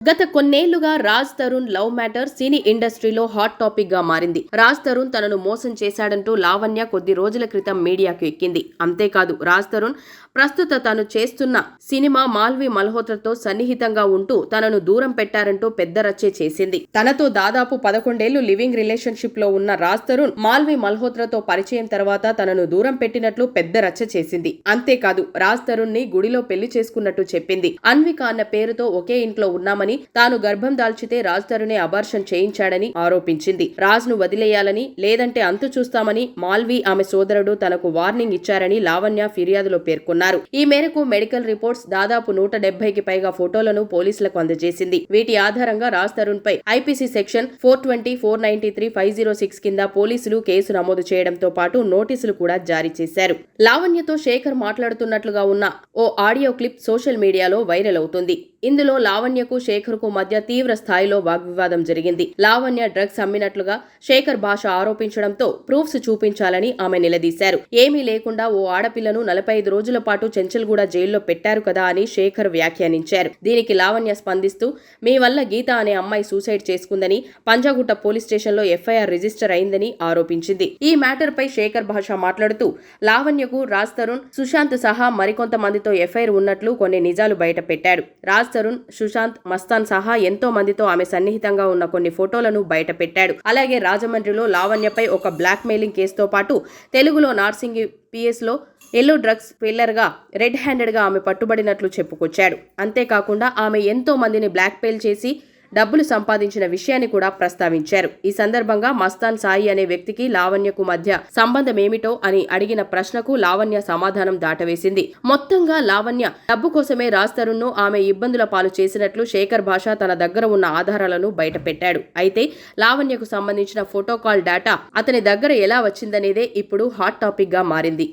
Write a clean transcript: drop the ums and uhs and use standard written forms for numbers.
గత కొన్నేళ్లుగా Raj Tarun love matter సినీ ఇండస్ట్రీలో హాట్ టాపిక్ గా మారింది. రాజ్ తరుణ్ తనను మోసం చేశాడంటూ లావణ్య కొద్ది రోజుల క్రితం మీడియాకు ఎక్కింది. అంతేకాదు రాజ్ తరుణ్ ప్రస్తుత తను చేస్తున్న సినిమా మాల్వి మల్హోత్రాతో సన్నిహితంగా ఉంటూ తనను దూరం పెట్టారంటూ పెద్ద రచ్చే చేసింది. తనతో దాదాపు 11 ఏళ్లు లివింగ్ రిలేషన్షిప్ లో ఉన్న రాజ్ తరుణ్ మాల్వి మల్హోత్రాతో పరిచయం తర్వాత తనను దూరం పెట్టినట్లు పెద్ద రచ్చ చేసింది. అంతేకాదు రాజ్ తరుణ్ ని గుడిలో పెళ్లి చేసుకున్నట్టు చెప్పింది. అన్విక అన్న పేరుతో ఒకే ఇంట్లో ఉన్నామని, తాను గర్భం దాల్చితే రాజ్ తరుణే అబార్షన్ చేయించాడని ఆరోపించింది. రాజ్ ను వదిలేయాలని లేదంటే అంతు చూస్తామని మాల్వి ఆమె సోదరుడు తనకు వార్నింగ్ ఇచ్చారని లావణ్య ఫిర్యాదులో పేర్కొన్నారు. ఈ మేరకు మెడికల్ రిపోర్ట్స్ దాదాపు 170కి పైగా ఫోటోలను పోలీసులకు అందజేసింది. వీటి ఆధారంగా రాజ్ తరుణ్ పై ఐపీసీ సెక్షన్ 420, 493, 506 కింద పోలీసులు కేసు నమోదు చేయడంతో పాటు నోటీసులు కూడా జారీ చేశారు. లావణ్యతో శేఖర్ మాట్లాడుతున్నట్లుగా ఉన్న ఓ ఆడియో క్లిప్ సోషల్ మీడియాలో వైరల్ అవుతుంది. ఇందులో లావణ్యకు శేఖర్ కు మధ్య తీవ్ర స్థాయిలో వాగ్వివాదం జరిగింది. లావణ్య డ్రగ్స్ అమ్మినట్లుగా శేఖర్ భాష ఆరోపించడంతో ప్రూఫ్స్ చూపించాలని ఆమె నిలదీశారు. ఏమీ లేకుండా ఓ ఆడపిల్లను 45 రోజుల పాటు చెంచల్గూడ జైల్లో పెట్టారు కదా అని శేఖర్ వ్యాఖ్యానించారు. దీనికి లావణ్య స్పందిస్తూ, మీ వల్ల గీత అనే అమ్మాయి సూసైడ్ చేసుకుందని, పంజాగుట్ట పోలీస్ స్టేషన్లో ఎఫ్ఐఆర్ రిజిస్టర్ అయిందని ఆరోపించింది. ఈ మ్యాటర్ పై శేఖర్ భాష మాట్లాడుతూ, లావణ్యకు రాజ్ తరుణ్, సుశాంత్ సహా మరికొంతమందితో ఎఫ్ఐఆర్ ఉన్నట్లు కొన్ని నిజాలు బయట పెట్టాడు. రాజ్ తరుణ్, సుశాంత్, మస్తాన్ సహా ఎంతో మందితో ఆమె సన్నిహితంగా ఉన్న కొన్ని ఫోటోలను బయట పెట్టాడు. అలాగే రాజమండ్రిలో లావణ్యపై ఒక బ్లాక్ మెయిలింగ్ కేసుతో పాటు తెలుగులో నార్సింగి పిఎస్ లో ఎల్లో డ్రగ్స్ పిల్లర్ గా రెడ్ హ్యాండెడ్ గా ఆమె పట్టుబడినట్లు చెప్పుకొచ్చాడు. అంతేకాకుండా ఆమె ఎంతో మందిని బ్లాక్ మెయిల్ చేసి డబ్బులు సంపాదించిన విషయాన్ని కూడా ప్రస్తావించారు. ఈ సందర్భంగా మస్తాన్ సాయి అనే వ్యక్తికి లావణ్యకు మధ్య సంబంధం ఏమిటో అని అడిగిన ప్రశ్నకు లావణ్య సమాధానం దాటవేసింది. మొత్తంగా లావణ్య డబ్బు కోసమే రాజ్ తరుణ్ ను ఆమె ఇబ్బందుల పాలు చేసినట్లు శేఖర్ భాష తన దగ్గర ఉన్న ఆధారాలను బయటపెట్టాడు. అయితే లావణ్యకు సంబంధించిన ఫోటో కాల్ డేటా అతని దగ్గర ఎలా వచ్చిందనేదే ఇప్పుడు హాట్ టాపిక్ గా మారింది.